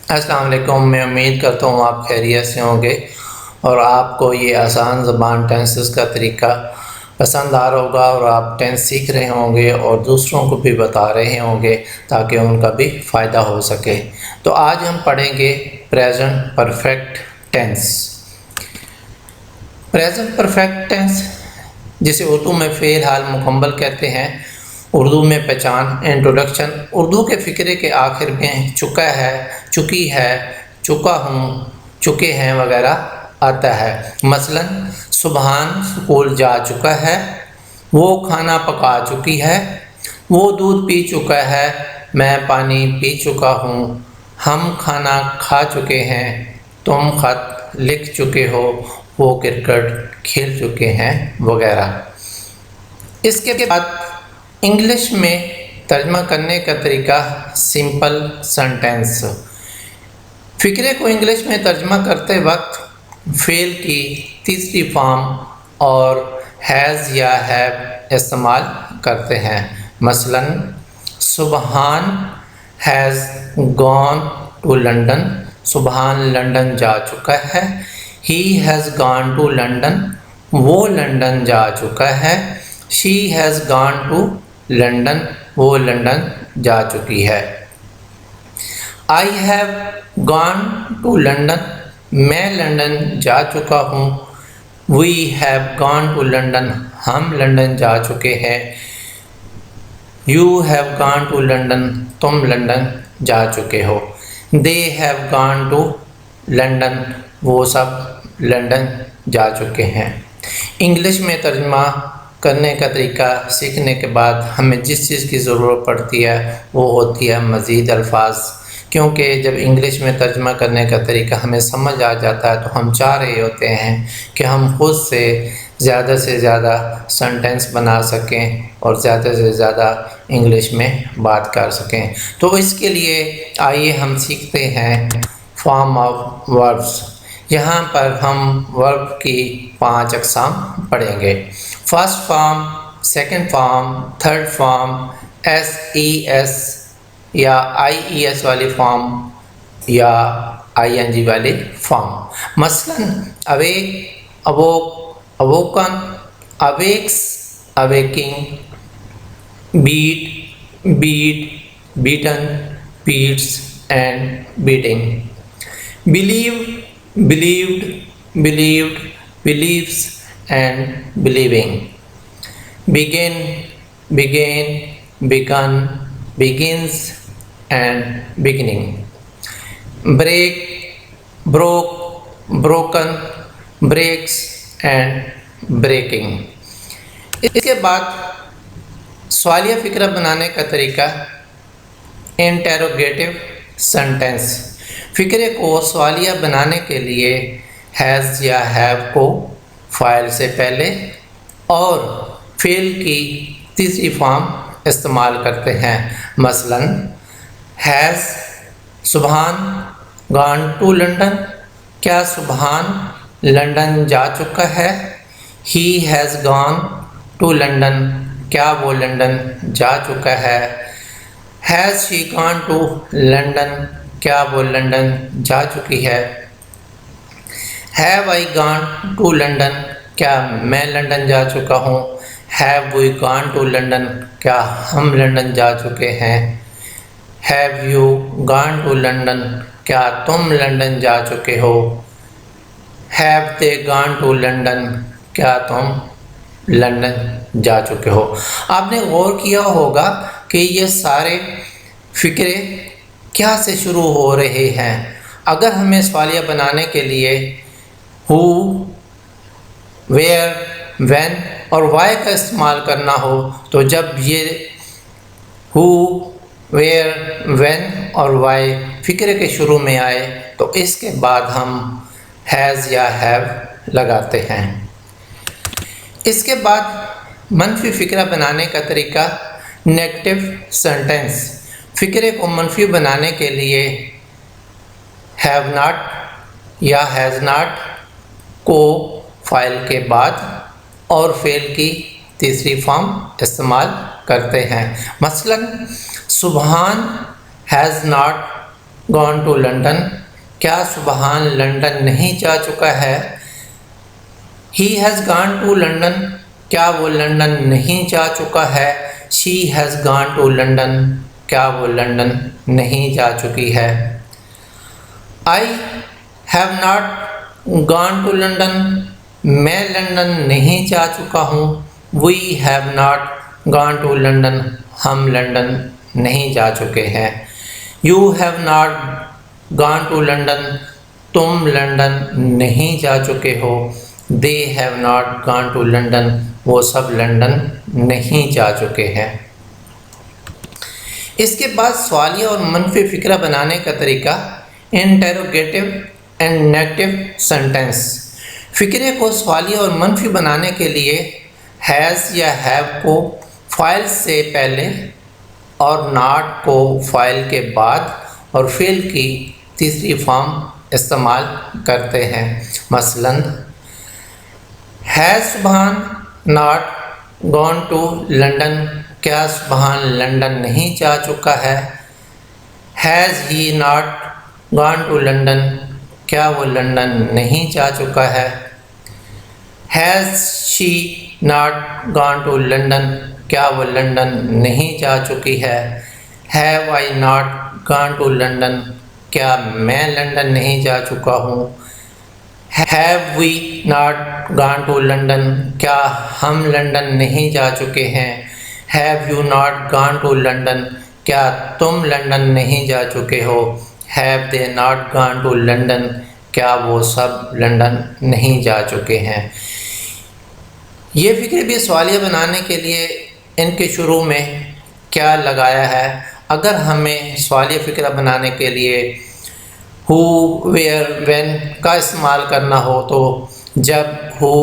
السلام علیکم۔ میں امید کرتا ہوں آپ خیریت سے ہوں گے اور آپ کو یہ آسان زبان ٹینسز کا طریقہ پسند آ رہا ہوگا اور آپ ٹینس سیکھ رہے ہوں گے اور دوسروں کو بھی بتا رہے ہوں گے تاکہ ان کا بھی فائدہ ہو سکے۔ تو آج ہم پڑھیں گے present perfect tense. Present perfect tense جسے اردو میں فعل حال مکمل کہتے ہیں، اردو میں پہچان انٹروڈکشن، اردو کے فقرے کے آخر میں چکا ہے، چکی ہے، چکا ہوں، چکے ہیں وغیرہ آتا ہے۔ مثلا سبحان سکول جا چکا ہے، وہ کھانا پکا چکی ہے، وہ دودھ پی چکا ہے، میں پانی پی چکا ہوں، ہم کھانا کھا چکے ہیں، تم خط لکھ چکے ہو، وہ کرکٹ کھیل چکے ہیں وغیرہ۔ اس کے بعد انگلش میں ترجمہ کرنے کا طریقہ سمپل سینٹینس۔ فقرے کو انگلش میں ترجمہ کرتے وقت فعل کی تیسری فارم اور ہیز یا ہیو استعمال کرتے ہیں۔ مثلا Subhan has gone to London, Subhan London جا چکا ہے۔ He has gone to London, وہ لندن جا چکا ہے۔ She has gone to London, وہ لندن جا چکی ہے۔ I have gone to London, میں لندن جا چکا ہوں۔ We have gone to London, ہم لندن جا چکے ہیں۔ You have gone to London, تم لندن جا چکے ہو۔ They have gone to London, وہ سب لندن جا چکے ہیں۔ انگلش میں ترجمہ کرنے کا طریقہ سیکھنے کے بعد ہمیں جس چیز کی ضرورت پڑتی ہے وہ ہوتی ہے مزید الفاظ، کیونکہ جب انگلش میں ترجمہ کرنے کا طریقہ ہمیں سمجھ آ جاتا ہے تو ہم چاہ رہے ہوتے ہیں کہ ہم خود سے زیادہ سینٹینس بنا سکیں اور زیادہ سے زیادہ انگلش میں بات کر سکیں۔ تو اس کے لیے آئیے ہم سیکھتے ہیں فارم آف وربس۔ یہاں پر ہم ورب کی 5 اقسام پڑھیں گے۔ First form, second form, third form, S E S یا آئی ای ایس والی فارم یا آئی این جی والی فارم۔ مثلا awake, awoke, awoken, awakes, awakening, beat, beat, beaten, beats and beating. Believe, believed, believed, believes and believing۔ begin، began، begun، begins and beginning۔ break، broke، broken، breaks and breaking۔ اس کے بعد سوالیہ فقرہ بنانے کا طریقہ interrogative sentence. فقرے کو سوالیہ بنانے کے لیے ہیز یا ہیو کو فاعل سے پہلے اور فعل کی تیسری فارم استعمال کرتے ہیں۔ مثلا ہیز سبحان گون ٹو لنڈن، کیا سبحان لندن جا چکا ہے۔ He has gone to London, کیا وہ لندن جا چکا ہے۔ Has she gone to London, کیا وہ لندن جا چکی ہے۔ Have I gone to London, کیا میں لندن جا چکا ہوں۔ Have we gone to London, کیا ہم لندن جا چکے ہیں۔ Have you gone to London, کیا تم لندن جا چکے ہو۔ Have they gone to London, کیا تم لندن جا چکے ہو۔ آپ نے غور کیا ہوگا کہ یہ سارے فقرے کیا سے شروع ہو رہے ہیں۔ اگر ہمیں سوالیہ بنانے کے لیے ہو، ویئر، وین اور وائی کا استعمال کرنا ہو تو جب یہ ہو، ویئر، وین اور وائی فقرے کے شروع میں آئے تو اس کے بعد ہم ہیز یا ہیو لگاتے ہیں۔ اس کے بعد منفی فقرہ بنانے کا طریقہ نیگیٹو سینٹینس۔ فقرے کو منفی بنانے کے لیے ہیو ناٹ یا ہیز ناٹ کو فاعل کے بعد اور فعل کی تیسری فارم استعمال کرتے ہیں۔ مثلا Subhan has not gone to London, کیا سبحان لندن نہیں جا چکا ہے؟ He has gone to London, کیا وہ لندن نہیں جا چکا ہے؟ She has gone to London, کیا وہ لندن نہیں جا چکی ہے؟ I have not gone to London, میں لندن نہیں جا چکا ہوں۔ We have not gone to London, ہم لندن نہیں جا چکے ہیں۔ You have not gone to London, تم لندن نہیں جا چکے ہو۔ They have not gone to London, وہ سب لندن نہیں جا چکے ہیں۔ اس کے بعد سوالیہ اور منفی فکرہ بنانے کا طریقہ انٹروگیٹو اینڈ نیگیٹو سینٹینس۔ فکرے کو سوالیہ اور منفی بنانے کے لیے ہیز یا ہیو کو فاعل سے پہلے اور ناٹ کو فاعل کے بعد اور فعل کی تیسری فارم استعمال کرتے ہیں۔ مثلاً ہیز سبحان ناٹ گون ٹو لنڈن، کیا سبحان لندن نہیں جا چکا ہے؟ Has he not gone to London, کیا وہ لندن نہیں جا چکا ہے؟ Has she not gone to London, کیا وہ لندن نہیں جا چکی ہے؟ Have I not gone to London, کیا میں لندن نہیں جا چکا ہوں؟ Have we not gone to London, کیا ہم لندن نہیں جا چکے ہیں؟ Have you not gone to London, کیا تم لندن نہیں جا چکے ہو؟ Have they not gone to London, کیا وہ سب لندن نہیں جا چکے ہیں؟ یہ فکرے بھی سوالیہ بنانے کے لیے ان کے شروع میں کیا لگایا ہے۔ اگر ہمیں سوالیہ فکرہ بنانے کے لیے ہو، ویئر، وین کا استعمال کرنا ہو تو جب ہو،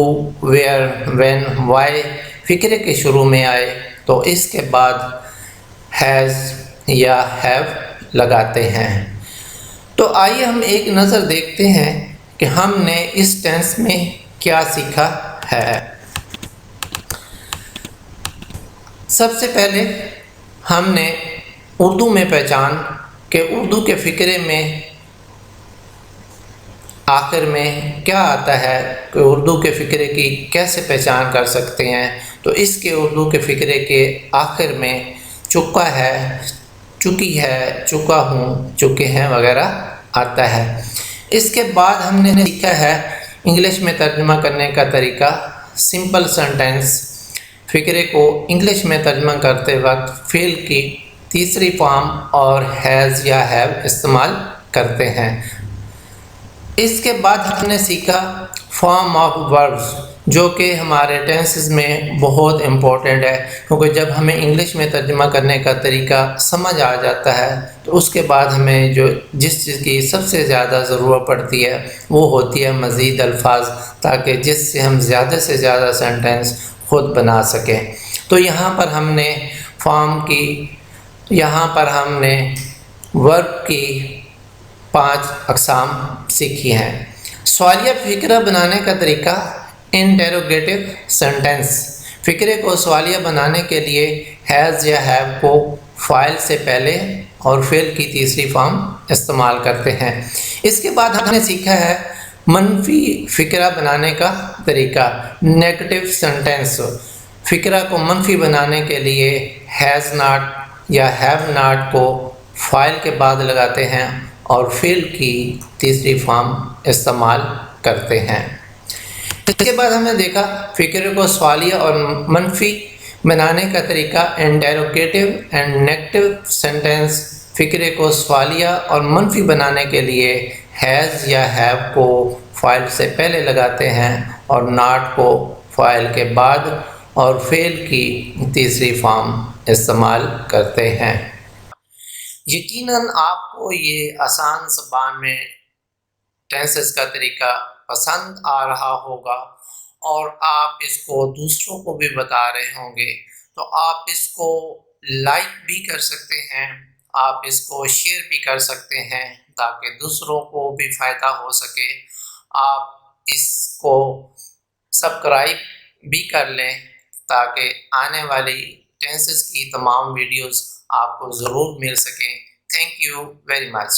ویئر، وین، وائی فکرے کے شروع میں آئے تو اس کے بعد ہیز یا ہیو لگاتے ہیں۔ تو آئیے ہم ایک نظر دیکھتے ہیں کہ ہم نے اس ٹینس میں کیا سیکھا ہے۔ سب سے پہلے ہم نے اردو میں پہچان کہ اردو کے فکرے میں آخر میں کیا آتا ہے، کہ اردو کے فکرے کی کیسے پہچان کر سکتے ہیں۔ تو اس کے اردو کے فکرے کے آخر میں چکا ہے، چکی ہے، چکا ہوں، چکے ہیں وغیرہ آتا ہے۔ اس کے بعد ہم نے سیکھا ہے انگلش میں ترجمہ کرنے کا طریقہ، سمپل سینٹینس۔ فکرے کو انگلش میں ترجمہ کرتے وقت فعل کی تیسری فارم اور ہیز یا ہیو استعمال کرتے ہیں۔ اس کے بعد ہم نے سیکھا فارم آف وربز، جو کہ ہمارے ٹینسز میں بہت امپورٹنٹ ہے، کیونکہ جب ہمیں انگلش میں ترجمہ کرنے کا طریقہ سمجھ آ جاتا ہے تو اس کے بعد ہمیں جس چیز کی سب سے زیادہ ضرورت پڑتی ہے وہ ہوتی ہے مزید الفاظ، تاکہ جس سے ہم زیادہ سے زیادہ سینٹینس خود بنا سکیں۔ تو یہاں پر ہم نے فارم کی، یہاں پر ہم نے ورب کی 5 اقسام سیکھی ہیں۔ سوالیہ فکرہ بنانے کا طریقہ انٹروگیٹو سینٹینس۔ فکرے کو سوالیہ بنانے کے لیے ہیز یا ہیو کو فاعل سے پہلے اور فعل کی تیسری فارم استعمال کرتے ہیں۔ اس کے بعد ہم نے سیکھا ہے منفی فکرہ بنانے کا طریقہ نیگیٹو سینٹینس۔ فکرہ کو منفی بنانے کے لیے ہیز ناٹ یا ہیو ناٹ کو فاعل کے بعد لگاتے ہیں اور فعل کی تیسری فارم استعمال کرتے ہیں۔ اس کے بعد ہم نے دیکھا فکرے کو سوالیہ اور منفی بنانے کا طریقہ انٹروگیٹو اینڈ نیگیٹو سینٹینس۔ فکرے کو سوالیہ اور منفی بنانے کے لیے ہیز یا ہیو کو فاعل سے پہلے لگاتے ہیں اور ناٹ کو فاعل کے بعد اور فعل کی تیسری فارم استعمال کرتے ہیں۔ یقیناً آپ کو یہ آسان زبان میں ٹینسز کا طریقہ پسند آ رہا ہوگا اور آپ اس کو دوسروں کو بھی بتا رہے ہوں گے، تو آپ اس کو لائک بھی کر سکتے ہیں، آپ اس کو شیئر بھی کر سکتے ہیں تاکہ دوسروں کو بھی فائدہ ہو سکے۔ آپ اس کو سبسکرائب بھی کر لیں تاکہ آنے والی ٹینسز کی تمام ویڈیوز آپ کو ضرور مل سکیں۔ Thank you very much.